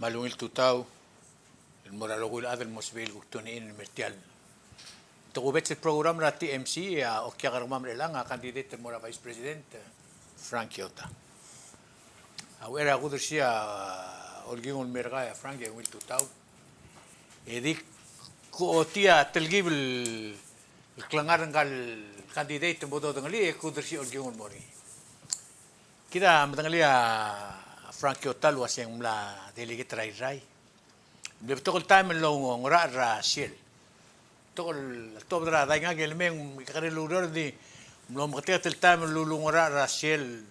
malungil tutaw el moralogul adel mosbel gutuniin mertial tugubet sa program na TMC o kya karumam lang candidate mora vice president Frank Yota awera gudur siya olgingon merga ya Frank wil tutaw edik ko tia telgib الكلانغار قال كانديديت مودو دنغلي كودر شي اولجون موري كده مدنغلي فرانكيو تال واسين ملا ديليجيت راي راي بتقول تايم لو ngora راسيل تقول توب درا دايغا جلمين كاري لودور دي ملو مقتيت التايم لو ngora راسيل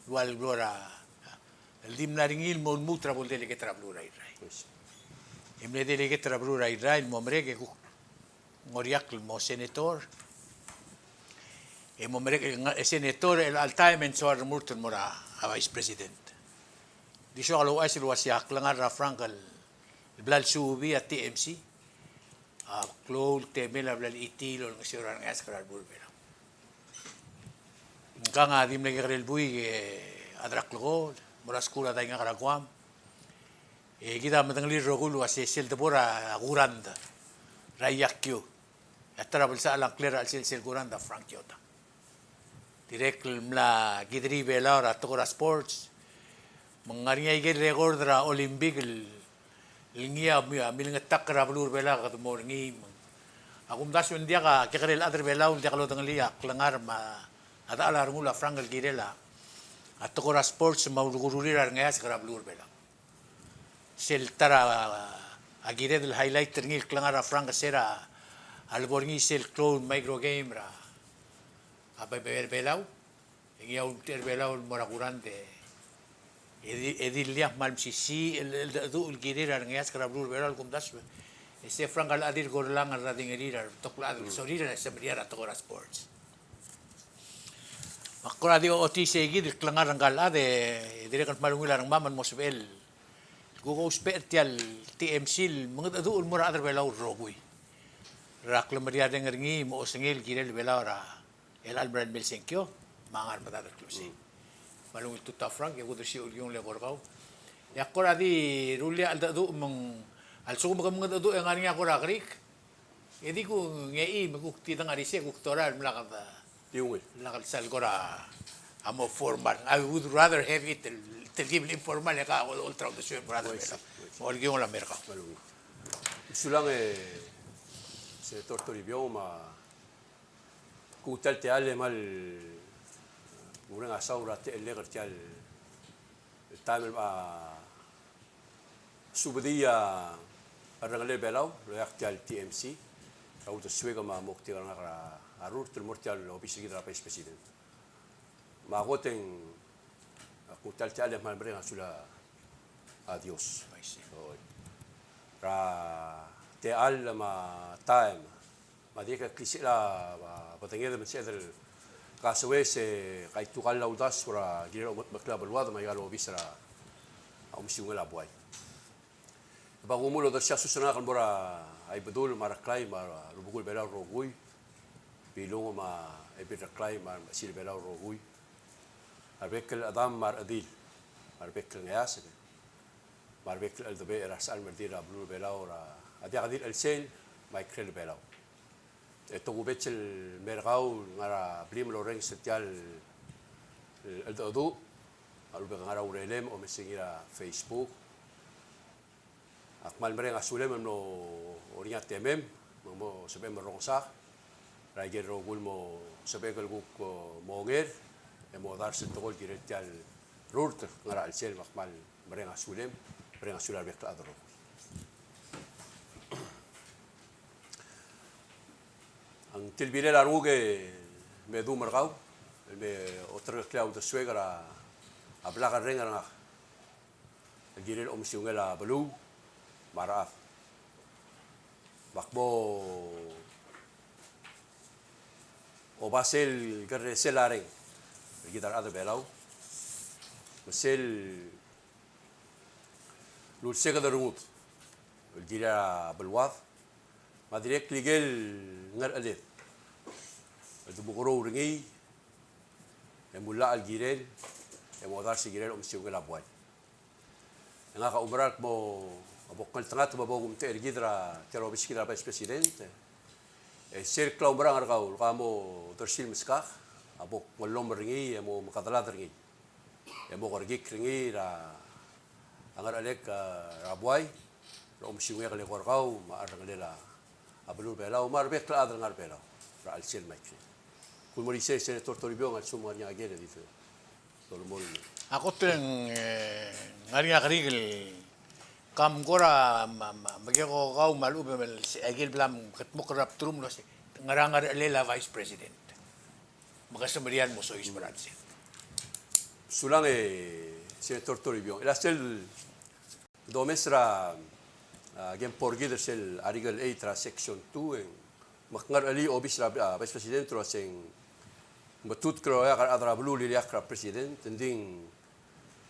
والغورا الديم نارينيل مول موترا بول ديليجيت رابلو راي راي يملي ديليجيت رابلو راي راي الممريك ngoriak mo senator mo merek senator el altamen so murton mora vice president di so alo asil wasiak langar ra frankal blal subi at TMC close temela blal itil ol ngasiran askar burbera nganga dim negrel bui adraklo mora skula da nga karakwam kita madangli rogul wasel de bora guranda rayakyo Atrabal sa alang clear al sil guranda Frank Yota. Direct mla gidri belar at Tokora Sports. Mangariya igil record ra Olympic lingia milingat takra blur bela kat morning. Akum dasun dia ka kikrel adre belaw dia kalo tangalia klangar ma ada alar mula Frank al girela. At Tokora Sports maulugurulir ngayas kara blur bela. Sil tara agire del highlight ngil klangar Frank sera alborngi sel clone micro game ra apa berbelaw ngia unter belaw moragurante edil liah mal sisi el du el girer ngia skra blur belaw kum das ese frank al adir gorlang al rading erir tokla sorira se briara Tokora Sports makora dio oti segi del klangar ngal ade direkan malungilar maman mosbel gugo special TMC mengadu ul mura adar belaw rogui Raklo Maria dengergi mo sengil girel belara el Albert Belsenkyo mangar patada klusi malung tuta frank ya gudu si ulyong le gorgau ya kora di rulia al dadu mong al suko mga dadu ang ani akora krik edi ko ngei magukti tang ari se guktoral mlakad Tiungil. lakal sal gora amo formal I would rather have it tergib informal ka ultra de suer brother mo ulyong la merka Sulang Senator Toribio ma kutal te ale mal murang asaura te legar te al tamel ma subedia arangale belau reak te al TMC au te suega ma mokti ngara arur te mortial obisi gira vice president ma goten kutal te ale mal brenga sula adios ra te al ma time ma dia ka kisila patengeda men sedel kaswese kai tukal laudas ora giro makla balwada ma yalo bisra au misiungela boy ba gumulo da sia susana kan bora ai bedul maraklai ma rubugul bela rogui bilongo ma ai biraklai ma sil bela rogui arbekel adam mar adil arbekel ngas arbekel al dabe rasal merdira blue bela ora Adi adir el sel Michael Belau. Eto gubet el mergau ngara blim loreng setial el dodu alu be ngara urelem o mesingira Facebook. Akmal mereng asulem no orinya temem mo sebe merongsa. Rager rogul mo sebe gul monger mo dar setol diretial rurt ngara el sel akmal mereng asulem mereng asular bekla adro. Ang tilbile la ruge me du mergau me otra clau de suegra a blaga renga nga girel omsiungela belu maraf bakbo o basel garre selaren gitar ada belau basel lul sega de rumut gira belwaf ma direct ligel ngar alif du bukoro ringi e mulla al girel e modar si girel om siungela boy nga ka umaral mo abok kal tangat mabogum te ergidra terobis kila vice presidente sir klau barang arkaul kamo tersil miskah abok ngolom ringi mo makadala ringi mo korgik ringi ra angar alek rabuai rom siwe kale korkau ma arang lela abulu belau marbek la adang ar belau ra al sel mai kul mori se senator Toribio ngal sumar nya agere dito tolmol Ako tulang ngari nga karigil kam gora magyako kau malu bemel agil blam katmo karap trum lo si ngarangar lela vice president. Magasamarian mo so isbaransin. sulang senator Toribio el asel domesra gen porgider sel article 8 tra section 2 en makngar ali obis ra vice president ro sing matut kro ya adra blu li yakra president ending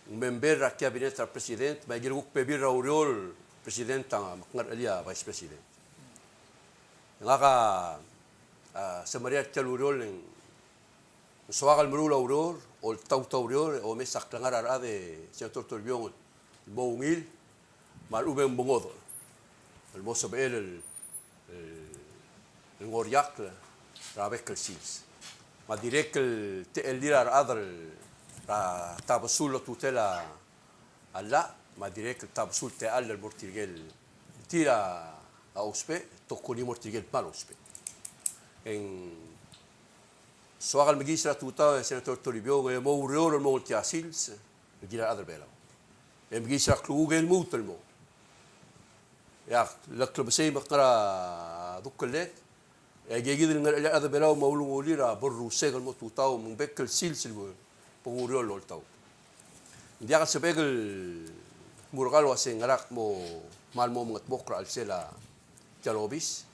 member ra cabinet ra president ma giruk pebir ra uriol president tang makngar ali vice president ngaka samaria tel uriol en soagal mrula uriol o tau uriol o mesak langar ara de senator Toribio bongil mal uben bongodo el moso bel el ngoriak rabek el sils ma direct el dirar adr ra tabsul tutela alla ma direct tabsul te al el mortigel tira a ospe tokoni mortigel mal ospe en soagal magistra tuta senator Toribio mo uriol mo tiasils dirar adr bela em magistra klugel mutel mo ya laklo basay makara dukkalet gigid ng ada belaw maulung ulira borru segal mo tutaw mong bekkel silsil mo panguriol loltaw hindi ka sabegel murgal wase ngarak mo mal mo mga tbokra al sela jalobis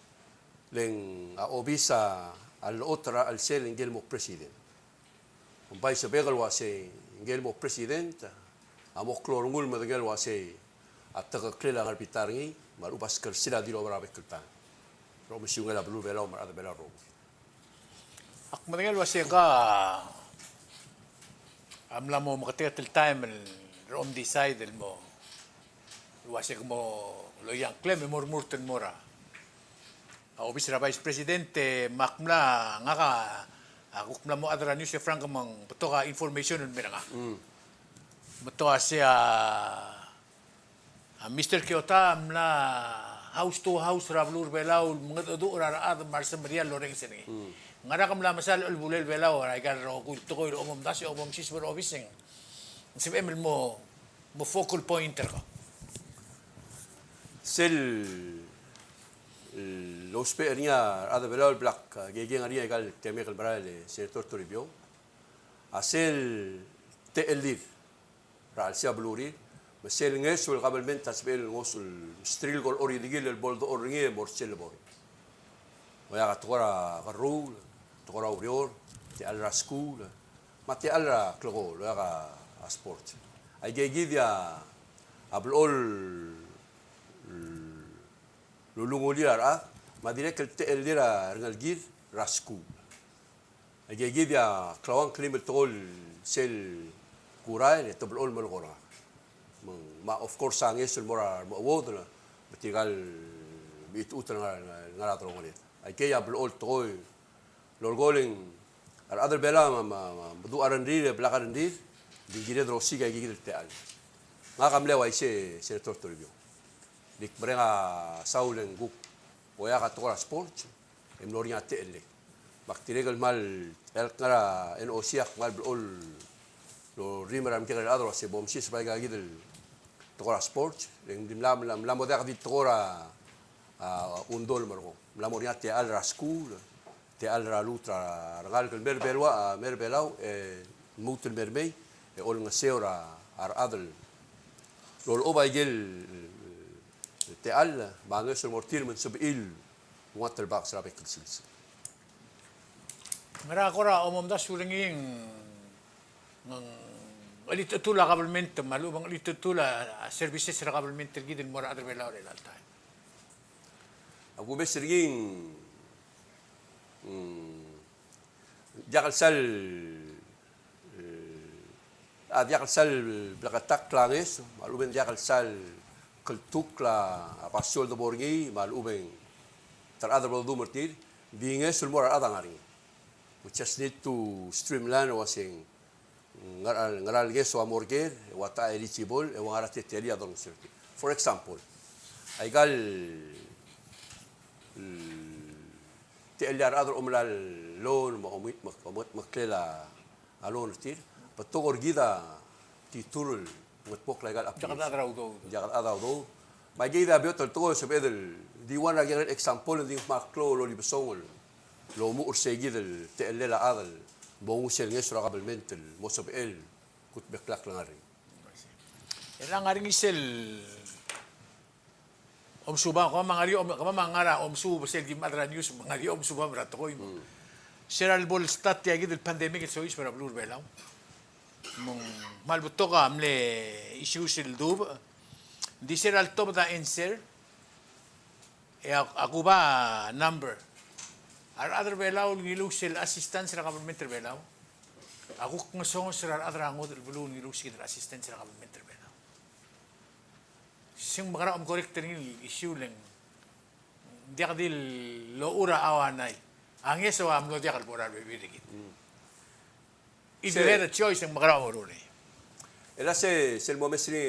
leng a obisa al otra al sel ingel mo president umpay sabegel wase ingel mo president amok klorungul madagel wase at takaklela ng arbitarngi marubas ker sila dilo barabe keltan ro misyunga la blu bela mar ada bela ro Ak madagal wasi ka amla mo makatigatil time rom decide mo wasi mo loyang klem murmurten mora. Obis ra vice presidente makmla nga ka akukmla mo adra news frank mang beto ka information nun nga. Beto siya Mr. Kyoto amla house to house rablur belaw mga do raraad marsa Maria Lorenz ni. Ngara kam la masal ulbulel belaw ay gar ro kulto ko umom das umom sisber officing. Sib emel mo focal pointer ko. sel los pernia ada bela black gegen aria egal temekel brale senator Toribio asel te elir ra al sia bluri مسيل ناس والقبل من تسبيل وصل ستريل جول أوري ديجيل البولد أورينيه مرسل بوري ويا تقرا غرول تقرا أوريور تقرا سكول ما تقرا كلغول ويا سبورت أي جيد يا قبل أول لولونغولي رأى ما ديرك تقليرا رنالجير راسكول أي جيد يا كلوان كليم تقول سيل كوراي تبل أول ملغورا ma of course ang yesul mora mo awod na bitigal bitutan nga trongolit ay kaya blol toy lorgoling ar other bela ma du arandi blakandi di gire drosi ga gire teal nga kamle wa ise senator Toribio dik brenga saulen guk oya ka tora sport em loria tele baktiregal mal el kara en osiak mal blol lo rimeram kira adro se bomsis ba ga gidel tokora sports leng dimlam lam moda di tokora undol margo lam moria te al school te al lutra regal kel berbelwa merbelau mutel berbei ol ngaseura ar adel lol oba gel te al banges mortir men subil water box rabek sils Ngara kora umom das ulinging litutula government malubang litutula services ra government gidin mora adre belaw re lalta. Aku besirgin jakal sal Diakal sal blakatak langis, maluben diakal sal kultuk la pasol do borgi, maluben tar other world dumertir, binges sulmor ada ngari. We just need to streamline wasing ngaral geso amorger, wata eligible, e wangara teteli adon sirti. For example, aigal TLR other umlal loan maklela alon tir patogor gida titurul matpok legal Tsaka application raw daw. jagat adaw do magida biot to sa bedel di wan lagi example di maklo lo di besongol lo mu ursegi del TLR adal bongu sel ngesra kabelment mo sa el kut beklak langari Ilang nga rin isel omsuba ko mga rio mangara omsu basel di madra news mga rio omsuba marato ko seral bol stat ya gid el pandemic so is para blur belaw mong malbuto ka amle issues el dub di seral top da answer e ako ba number ar other belaw ngilus el assistance ra government belaw ako kung song seral other angod el bulu ngilus el assistance ra government belaw sing magara correct rin issue lang di ka dil lo ura awanay ang yeso am lo di ka borar bibirigit if you had a choice ang magara mo rin era se el momento ni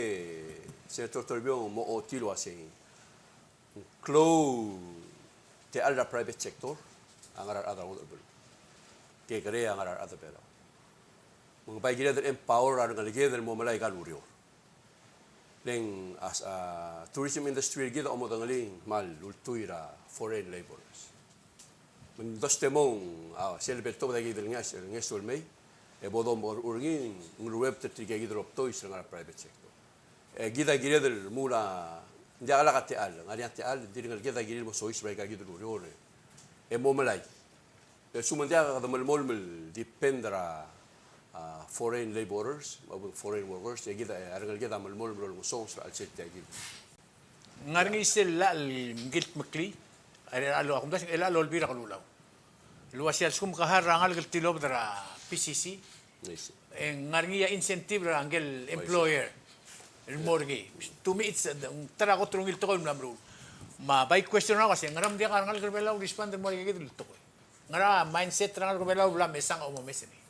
se tortorbio mo otilo asing clow te alra private sector ang arar ada ulo ke kare ang arar ada pero mo bay gila del empower ang galige del mo malay galurio Leng as a tourism industry gida omo dangaling mal ultuira foreign laborers. Mendos temong selbeto da gida ngas ngesul may e bodom urgin ngruweb te gida gida ropto isang private sector. E gida gida del mula ndia ala kate al ngari ate al diringal gida gida mo sois bay gida luriore. E mo malay. E sumandia da malmol dependra foreign laborers, foreign workers, ya kita arangal kita malmol mo songs al set ya kita. Ngaring isel la gilt makli alo akum das ela lol bira kalulaw. Luwas yal skum kaharangal gil tilob dara PCC. Yes. Ngaring ya incentive ra angel employer. El morgi. To me it's tara ko trungil to ko namro. Ma by question na kasi ngaram dia karangal gil belaw responder mo gigit to ko. Ngara mindset rangal gil belaw bla mesang o mo meseni.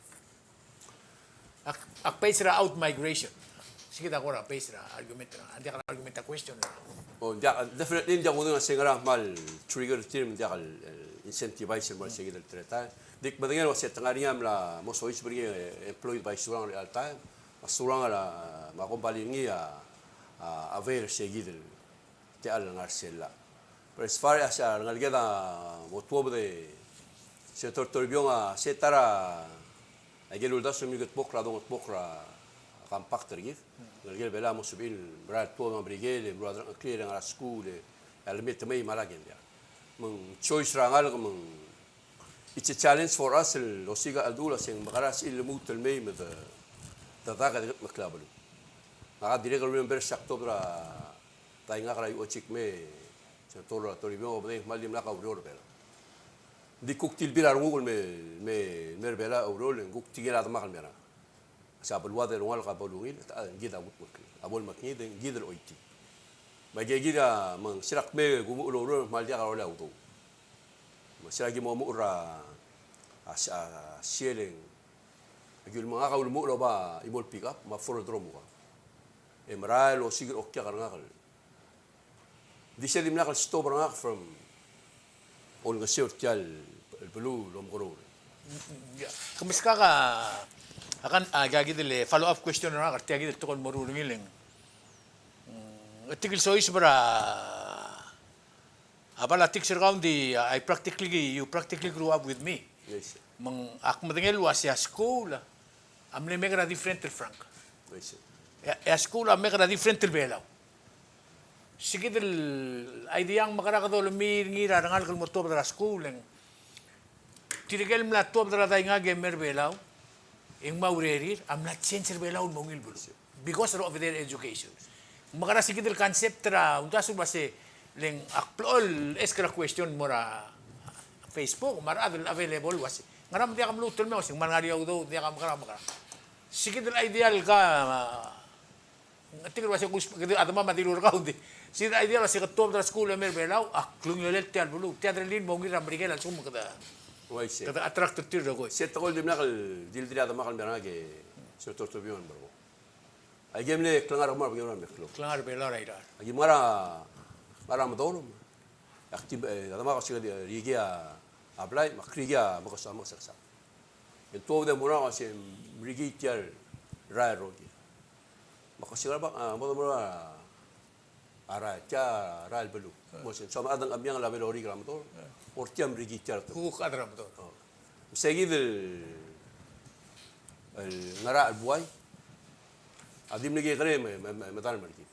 Ak pace ra out migration. Sige ta ko ra pace ra argument ra. Andi ka argument a question ra. Oh, dia definitely dia mo nga singara mal trigger team dia kal incentivize mo sige del treta. Dik badingen was set ngariam la mo sois bring employed by surang real time. Surang la ma compalingi aver sige del te al ngarsela. Pero as far as ngalgeda mo tuob de se tortorbion a setara agel uldas sumigot pokra dong pokra kampak tergif agel bela mo subil brad to ma brigele brad clear ang school almet may malagen ya mong choice rangal mong it's a challenge for us lo siga adula sing makaras il mutel may med da daga de maklabalo nga dire ko remember sakto bra tay nga kray ochik me sa toro toribio obde malim la ka uror bela di kuktil bilar ngul me merbela aurol nguk tigela da makal mera sa balwa de ngol ka balungil ta gida mut abol makni de gidel oiti ma gida mang sirak me gumu uro mal dia ka ola uto ma siragi mo mu ura asa sieleng agil mga ka ulmu lo ba ibol pick up ma for drum ka e mara lo sigir okya ka ngal di selim nakal stop ngak from on ga sirtial el blue lom goro Kumusta ka akan gagi dile follow up question na karti gagi to kon morulungileng. Tigil sois bara abala tiksir kaundi you practically grew up with me. yes Mang ak madengel was ya school. Amle megra different frank. yes Ya school am megra different belaw. Sige del idea ang makarakadol ngira rangal kal motob dara school eng tirigel mla tob dara day nga gamer belaw ing maurerir am na change belaw mongil bulu because of their education makara sige del concept ra untasu base leng akplol eskra question mora Facebook mar available was ngaram dia kam lutul me was mangario do dia kam makara sige dal ideal ka, tinggal masih kus gitu atau mama tilur kau di. Sige dal ideal masih ketua dari sekolah belau, klung yolet tial bulu, tiada lin mau ngira mereka langsung kata Waise. kata atraktif tir dong. Se taqol dimna qal dil dil hada maqal berage se tortobion bro. Ay gemle klangar mar bgem meklo. Kelangar belau raida. Ay mara madolum. Aktib hada maqal se rigia ablay makrigia maqasa maqsa. Ento de mura se rigi tial rai rogi. Maqasigal ba mo ara cha ral belu. Mo se sama adang amyang la belori gramtor. Ortiam rigi tial. Hukuk adram betul. Seguid ngara albuay adim lagi kare metal merki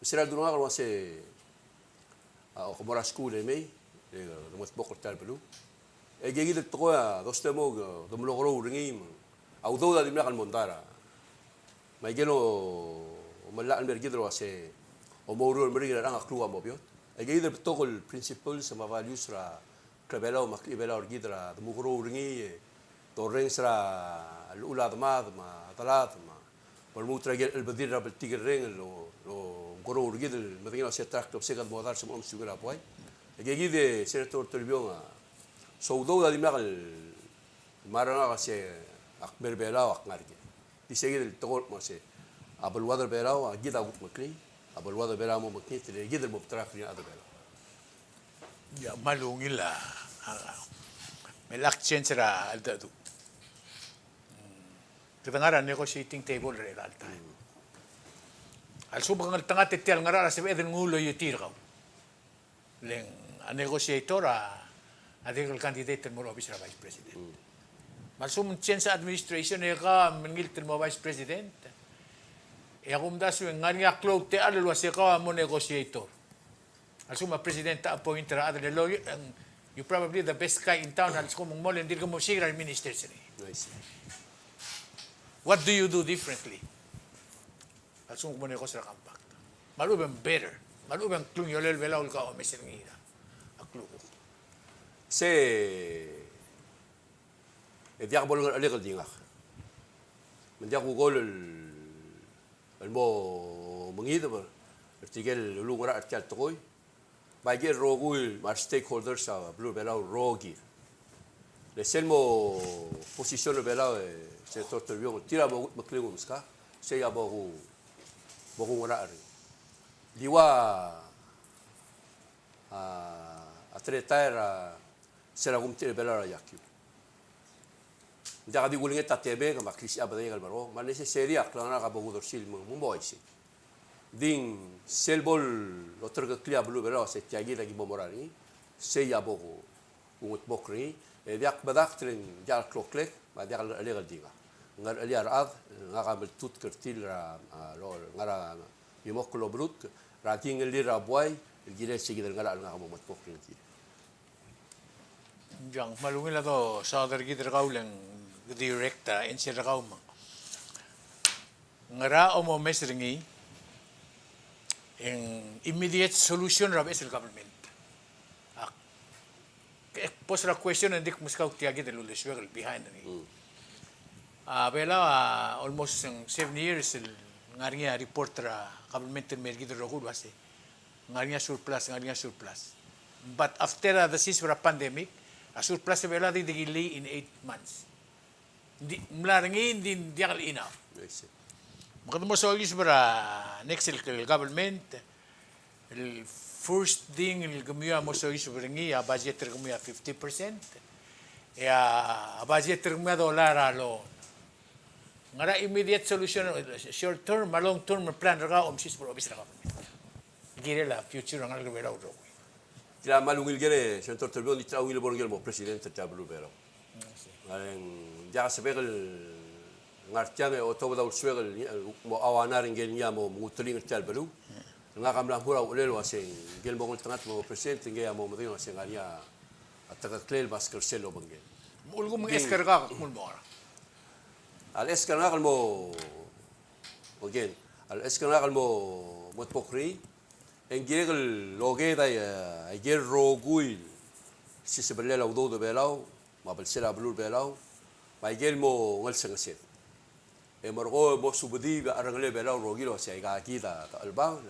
misra dunga kalau se o mora school me mos bokor tal belu e gegi de toya dostemo dum logro uringi au do da dimna kan montara mai gelo o mala al merki dro se o mouro merki ranga klua mobio e gegi de tokol principles sama values ra klebela o maklibela orgidra dum logro uringi torrens ra الأولى ما ثلاث ما والموت رجال البديل راب التيجر رين لو قرور جد المدينة سيتراك بسيقد موضار سمو أمس يقول أبوي جيد سيرتور تلبيون سودو ده دماغ المارنا سي أكبر بلا وأكمرجي دي سيجد التقول ما سي أبو الوضع بلا جد أبو مكلي أبو الوضع بلا مو مكلي تري جد المبتراك في هذا بلا Ya malungila. Melak chensera aldadu. Kita ngara negotiating table re alta. Al subang ng tanga tetial ngara sa eden ngulo yutir ka. Leng a negotiator a legal candidate mo office ra vice president. Malsum chen sa administration e ka mengil mo vice president. E akum dasu ngani a cloud te alwa se ka mo negotiator. Al suma president appoint ra adel lawyer you probably the best guy in town al sum mo len dir mo sigra minister sini. nice What do you do differently? Asung mo ko sa kampak. Malubang better. Malubang klung yolel belaw ka o mesengira. Aklu. se diak bolong alegal dingak mendiak gol mo mangida ba artikel lungura artikel toy bagel rogul mar stakeholders sa blue belaw rogi le selmo position belaw se tortobion tira mo maklingum ska se ya bogu ngora ari diwa atretara sera gumti belaw yakyu Jadi gulinget tatebe ka maklisi abadai kal baro manese seria klana ka bogu dorsil mo boisi ding selbol lotor ka klia blu belaw se tiagi lagi bomorani se ya bogu ungut bokri diak badak tren jal kloklek ma diak legal dinga ngar aliar ad ngaka tut kertil ra ngara yimoklo brut ra king lira boy gile sigidal ngara ngaka mo bokri Yang malungila to sa dargi dragauleng direkta in si ragaw mo. Ngara o mo mesringi in immediate solution rab is government. Pos la question and dik muskaw tiagi de lulis behind ni. Bela almost 7 years ngaringa reporter government mergi de rogul wase. Ngaringa surplus. But after the ceasefire pandemic, a surplus bela di digili in 8 months. Mlaringin din diakal enough. Makata mo sa yus bara next government, el first thing el gamiya mo sa yus barangi a budget gamiya 50%, a budget gamiya dollar alo. Ngara immediate solution, short term, long term plan raga sis for office government. Gire la future ngal gawera uro. Tila malungil gere sentor terbion di trawil borgel mo presidente tablu bero. Jaka sebegel ngartiame o toba daul sebegel mo awanar ngel nya mo mutuling tal belu nga kamla hura ulel waseng gel mo tangat mo president nge mo modino waseng ania ataka klel basker selo bangel Ulgo mo esker ka mulmo. al esker ngal mo again al esker ngal mo motpokri engel loge da gel rogul si sebelela udo do belao mabel sela blur belao mai gel mo ngal sengaset marko mo subudi ba arangle bela rogiro sa ikakita ta albang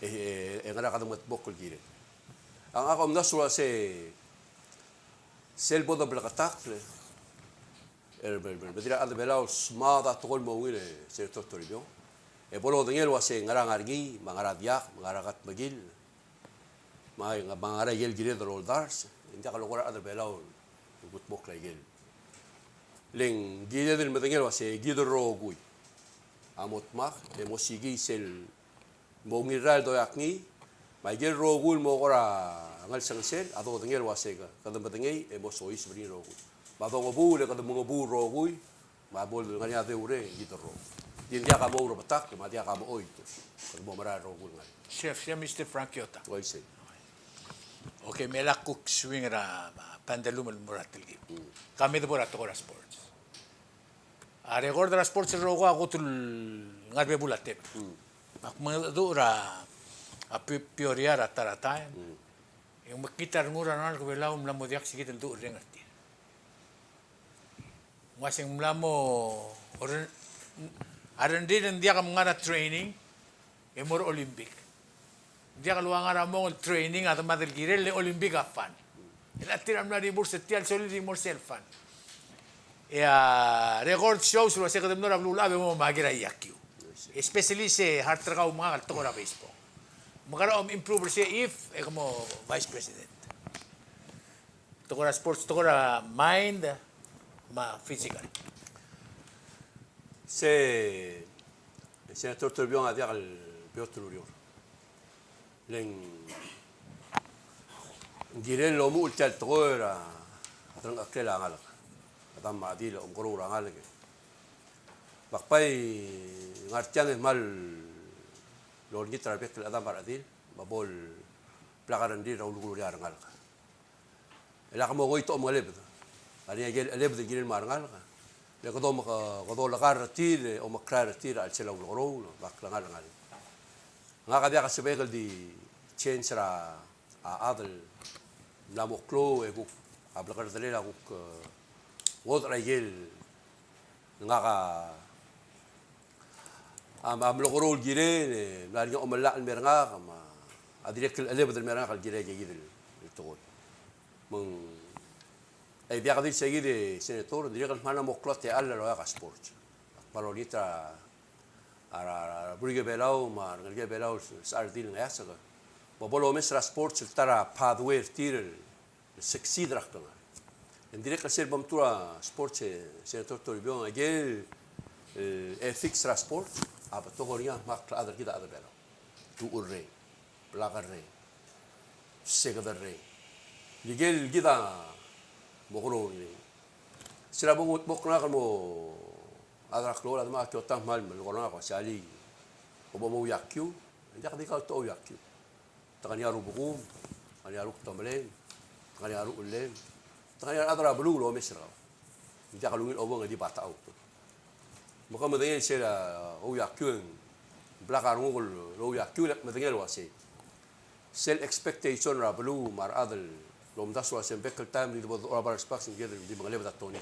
ngara kadang matbokol gire ang ako nasura se selbo da blakatak betira ada bela smada tokol mo ngire se totoribyo bolo dengel wase ngara ngargi mangara diak mangara kat magil mai mangara yel gire da roldars inda kalokora ada bela gutbok la yel leng gide del medengel wase gide rogui amot mak mosigi sel mongiral do yakni mai gel rogul mo ora ngal sangsel ado dengel wase ka kadam bedengei mosois beri rogui ba do bu le kadam mo bu rogui ba bol nganya de ure gide ro din dia ka mo ro batak ma dia ka mo oito kadam mo mara rogul ngal Chef, siya Mr. Frank Yota. oi se Okay, may lakuk swing ra pandalum al muratil gi. Kami de borat ko sports. Record ra sports rogo ako tul ngarbe bulate. Ak madura a pioria ra tarata. Yung makita ngura na ko belaw mlamo diak sige tel du rengati. Wasing mlamo oren aran din dia ka mga training e mor Olympic. Dia kalau angara mong training atau madel girel le Olympic afan. Ila tiram na di bursa tial soli di morsel fan. Ya record shows lo se kadem nora blula be mo magira yakyu. Especially se hartra ka mga kalto ra baseball. Magara improve se if como vice president. Tokora sports tokora mind ma physical. se senator Torbion a diak al Piotr Urior leng girel lo mu ultal togora atrang akela ngal atam madila umkoro rangal ke bakpai ngartiang mal lor gitra bekel adam baradil babol plakaran di raul gulu yar ngal ela kamo goy to maleb ani gel aleb de girel marngal le kodo lakar tir o makrar tir al selaw loro baklangal ngal nga kadya kasibekal di change ra adal lamoklo e guk ablakar dalila guk wot rayel nga ka amlokoro gire lari o malak meranga kama adirek aleb del meranga kal gire gidil tokol mong ay biya kadil segide senator direk mana moklo te alla lo ka sports palolita ara burige belau mar ngalge belau sardin ngasa ko bobolo mesra sports tara pathway tir succeed raktanga indire kasir bamtura sports senator Torbion agel ethics ra sports aba togoria mak adar kita adar belau tu urre plagar re segadar re ligel gida mokoro ni sira bokna kamo adra klola ma to tam mal mal gona ko sali o bo yakyu ndak di ka to yakyu takani aru buku ani aru tamle takani aru ulen takani adra bulu lo mesra ndak lu o bo ngadi bata au maka madenge sera o yakyu blakar ngol lo yakyu madenge lo ase self expectation ra bulu mar adal lom daswa sembekel time di bo ora sparks together di mga lebat toni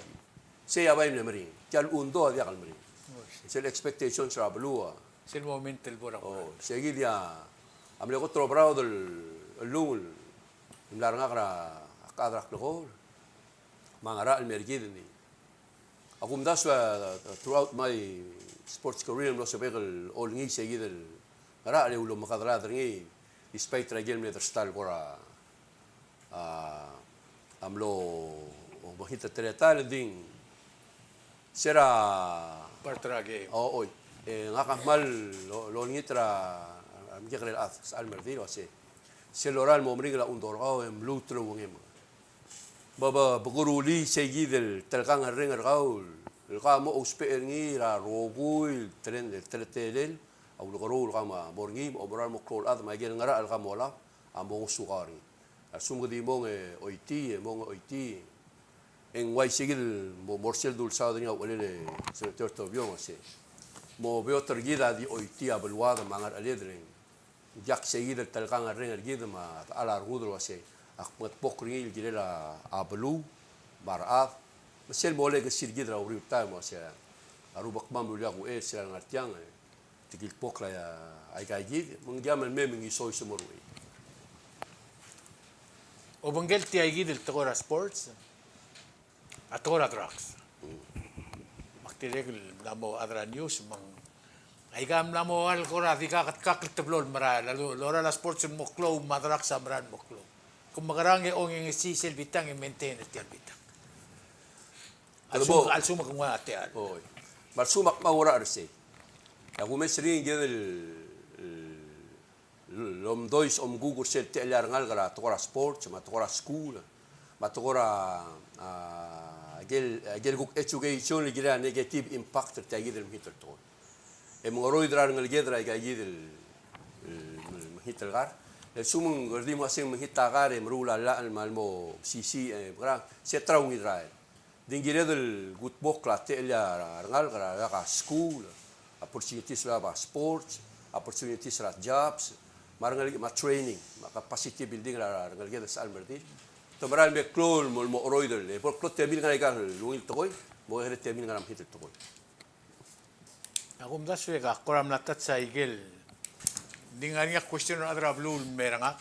se abay na mari kal undo dia kal mari se expectations ra blua Se el momento el bora. oh segi dia amle ko tro brao del lul mlaranga kra akadra ko mangara al mergid ni akum daswa throughout my sports career no sebekel all ngi segi del ara le ulo makadra dringi despite ragel me der stal bora amlo o bahita tretal ding sera Partra game. o oi ngaka mal lo ngitra amgegrel as al merdiro se loral mo mringla undor o em lutro ngem baba buguruli seguidel telkan arrengar gaul el kamo usper ngira rogul tren del tretelel au logorul kama borngi o moral mo kol ad ma gel ngara al kamola amo sugari asum gdi mong oiti mong oiti en wai sigil mo morsel dul saudnya olele senator Torbion ase mo veo tergida di oiti abelwada mangar aledren jak seguida talkan arren ergida ma ala argudro ase akmat pokri gilela abelu barat mesel mole ke sirgidra uri time ase arubak mamulia ko sila ngartiang tigil pokla ya ay kaigid mangdiaman meming isoy sumurui. O banggel ti ay gidil takora sports at takora drugs. Maktiregl namo adra news mang ay gam namo al kora di kakat kaklit tablol mara lora la sports mo klo madrak sa maran mo klo. Kung magarangi ong yung sisil bitang yung maintain at yan bitang. Al suma kung mga ate al. Oy. Marsumak mawara arse. Ako mesring gidil lom dois gugur sel te alarngal gara tokora sports matukora school matukora gel guk education gira negative impact te gidil mitel to e mo roi drar ngal gedra ga gidil mitel gar el sumung gordi mo asing mihita gar e mrula la al malmo sisi gra se traung israel dingire del gut bokla te alarngal gara ga school opportunities la ba sports opportunities la jobs marangal ma training ma capacity building la rangal geda sa almerdi to maral me klol mo oroider le por klot tebil ngai ka lungil tokoy mo gere tebil ngaram hit tokoy Ako mdas we ka koram natat sa igel. Dingan nga question adra blue meranga.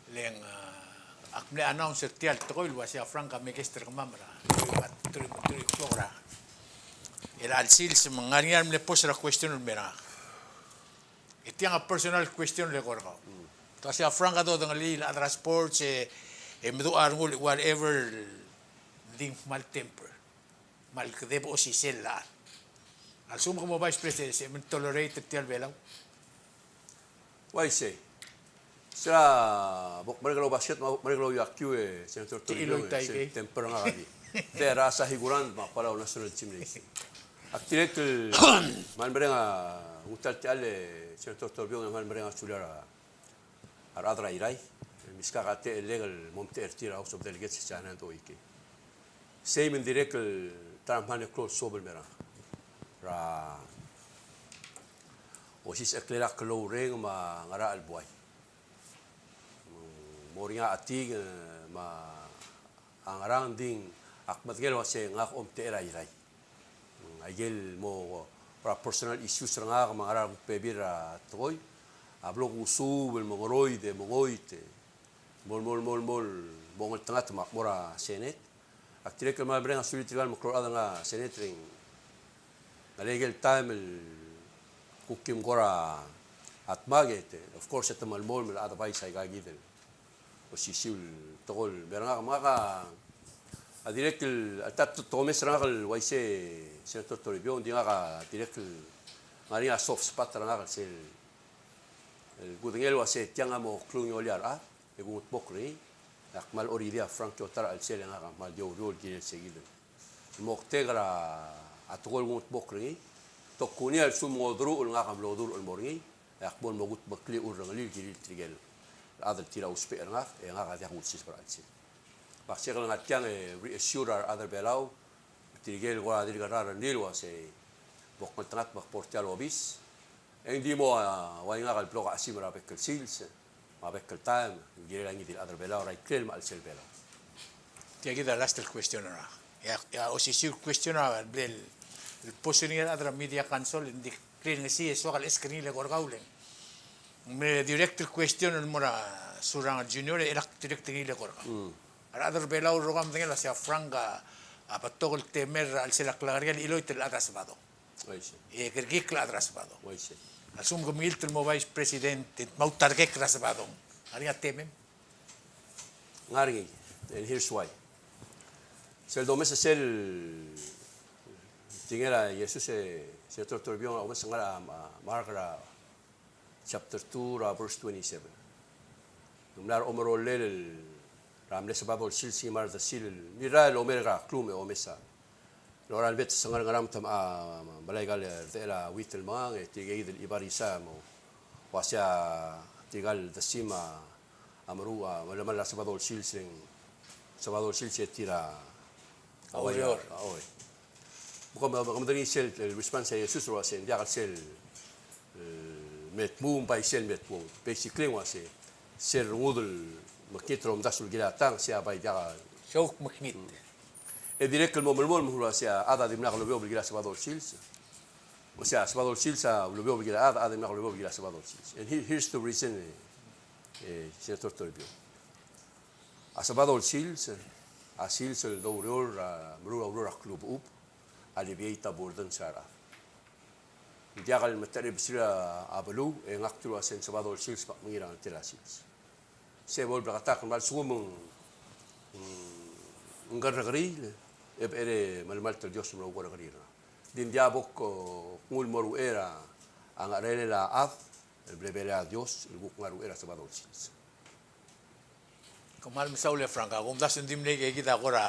Leng akme announcer tial tokoy wa sia franca me kester mamra. Turi flora. El alsil se manganiam le pos la question meranga. Iti ang personal question le korka. To sia franca do ng lil adra sports medu arngul whatever ding mal temper. Mal debo si sella. Al suma como vice president se tolerate tial belaw. why say sa bok mergalo basket mergalo yakyu senator Iloy Taigay. temper nga kami te rasa higuran ma para o national team nation aktirek man berenga utal tiale senator torbio man berenga chulara aradra irai miska kate legal momte ertira house of delegates chana to ike same in direct tramhane close sober mera ra osis eklera klo reng ma ngara albuai moringa atig ma angarang ding akmat gel wase ngak om te rai rai agel mo para personal issues nga ma ngara pebira toy ablo usu bel mongoroide mongoite mol mongol tangat ma mora senet aktire ke ma brenga sulitigal mo klorada nga senetring Nalegel time kukim gora at magete of course at malmol mel advice ay gagidel o sisul tol beranga maka a direct atat tomes rangal waise senator toribio ndi nga direct maria soft spot rangal sel el gudengel wase tianga mo klunyo liar e gut bokri akmal oridia frank totar al sel nga mal dio rol gil segidel moktegra atugol ngut bokri to kunia sumodru ul nga kamlodur ul morgi yakbon mogut bakli ur rangali giri trigel other tira uspe nga nga ka yakut sis pransi baksegal nga tiang reassure our other belau trigel wa dir garar nil wa se bokmal tangat bak portial obis di mo wa nga kal blog asimra bekel sils ma bekel time giri langi dir other belau right kel mal sel belau Tiagi da last question na. Ya o si question na bel el posicionar adra media console indi creen si eso al screen le gorgaule me direct question el mora surang junior era direct ni le gorga al adra belau rogam de la sia franga a patogol temer al se la clagaria y lo te la atrasado e kergik la atrasado asum como il mo vice president mautargek atrasado aria temem ngargi and here's why sel domes sel tingera Jesus se torbion o masangara markara chapter 2 verse 27 numlar omero lel ramle sababol silsi mar da sil miral omega klume o mesa loral bet sangar ngaram tam balay gal dela witel mang tigay del ibarisa mo wasya tigal da sima amrua wala man la sababol silsing sababol silsi tira away bukan kemudian sel response saya susu wasen dia akan sel metmum pai sel metmum basically wase sel ngudul makitrom dasul gilatang siapa dia show maknit E direct mo melmol mo siya ada di mnakalo bio bigila Salvador Shields. O sea, Salvador Shields lo veo bigila ada di mnakalo bio bigila Salvador Shields. And here's the reason Senator Toribio. A Salvador Shields a Shields el dourior mrura club up aliviata burden sara. Dia kal matari bisira abalu e ngaktu asen Salvador Shields pak mengira tela Shields. Se vol berkata kemal sumung ngaragri e ere malmal tel Dios no ngaragri. Din dia bok ngul moru era angarele la af el brevele a Dios el buk ngaru era Salvador Shields. Kumal misaule Franca, kung dasun dimne kay kita kora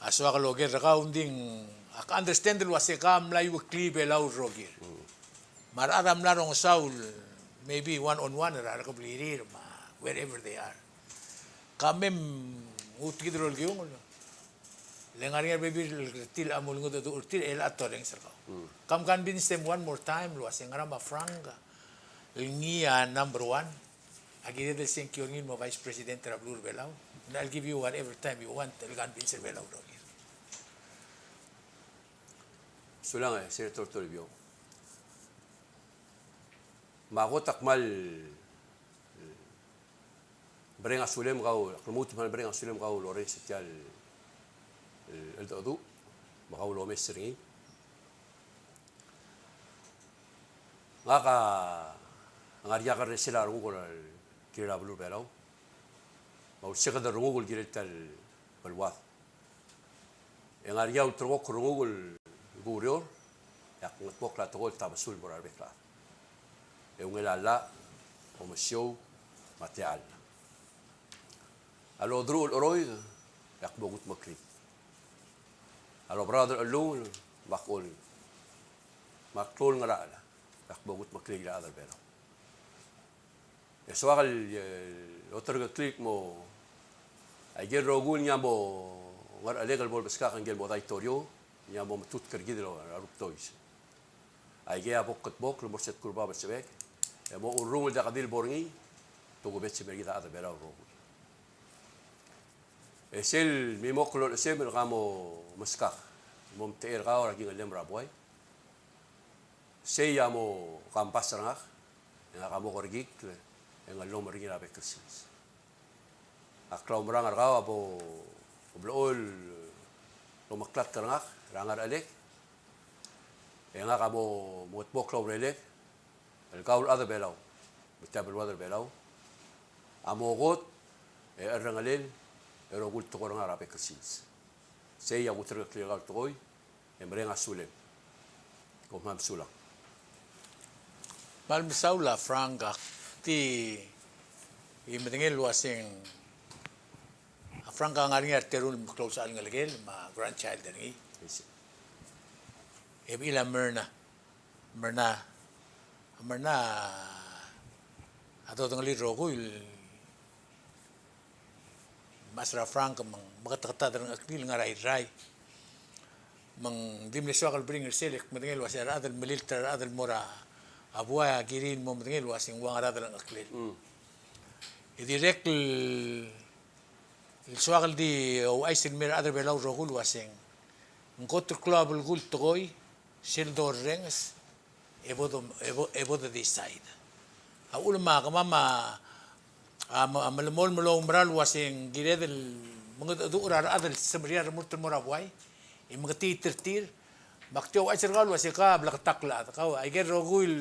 aswa ka loger ka unding ak understand lo ase kam layu klibe law roger. Mararam na rong Saul maybe one on one ra ka blirir ma wherever they are. Kamem utigidrol gyung lengaringa baby til amul ngodo do urtil el atoreng sarka. Kam convince them one more time lo ase ngara ma Franca. Ngia number 1. Agire del Senkyorin mo Vice President Rablur Belao. And I'll give you whatever time you want. Talagang Vincent Belao Roger. So lang Senator Toribio. Magotak mal Brenga Sulem kau, kemudian mal Brenga Sulem kau Lawrence Tial el Dodu, makau lo mesri. Ngaka ngaria ka resela rugol kira bulu belao. Mau sekadar rugol kira tal balwat. Ngaria utrok rugol gurior, yak ngpok la togol tabasul moral bekla. Ungela omasyo material. Alo drul oroy yak bogut makli. Alo brother alone makol. Maklol ngara yak bogut makli la adal belao. Soal otro klik mo ayer rogul niya mo ngar alegal bol beska kan gel mo daitorio niya mo matut kergidro aruptois ayer abok bok lo morset kurba besbek mo urungul da kadil borngi to go betsi bergida ada bela rogul esel mi moklo esel mi gamo maska mo mter ga ora gingal lembra boy se yamo kampasrang nga kamo korgik yang lom ringi rabe kersis. Aklaw merang argaw abo oblool lomaklat karangak rangar alek. Yang kamo mutbok law relek. El kaul ada belaw. Bitabel wader belaw. Amogot rangalel erogul tokor rabe kersis. Saya muter kligal toy emrenga sulem. Komam sulang. Mal misaula Franca ti imetingel wasing Franca ngaringa terul close al ngalgel ma grandchild ni ebila merna ato tong li rogul masra Franca mang makatakata ng akil ngaray mang dimle swakal bringer selek metingel wasing adal militer adal mora abuaya girin mo mtingil wasing wang arada lang aklil. Idirek il swakal di o aisin mir adar belaw rogul wasing ngotr club gul toy sildor rengs ebodo di side. Aul ma kamama malamol mulong maral wasing giredel mga durar adal samriar murtul morawai mga titir Baktiyo ay sirgal wasi ka blakatakla ka ay ger rogul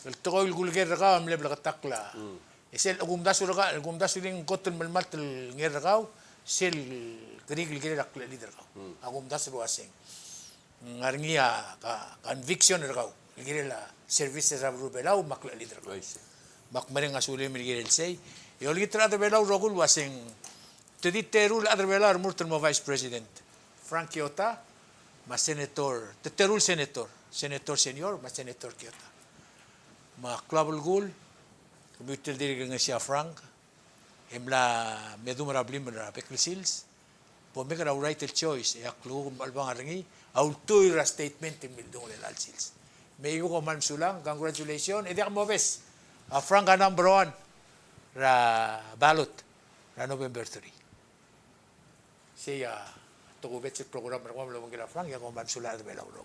el toil gulger ka amle blakatakla esel agumdasul ling kotol malmat nger ka sel grigil ger rakla leader ka agumdasul wasing ngarngia ka conviction ka ger la services of rubelaw makla leader ka makmering asuli mir say yolgi trado belaw rogul wasing tedi terul adar belar murtul mo vice president Frank Yota mas senator, terul senator senior, mas senator Kyoto. Ma klabul gul, kumitil diri nga siya Frank, emla medumara blimra peklisils, pomekara right choice, ya klu albang arangi, autoy ra statement mildong lelal sils. May ko man sulang, congratulations, edi mo bes. Frank number 1 ra ballot ra November 3. Siya tuku betsit program ramam lo mangila Frank ya ko ban sula de belaw lo.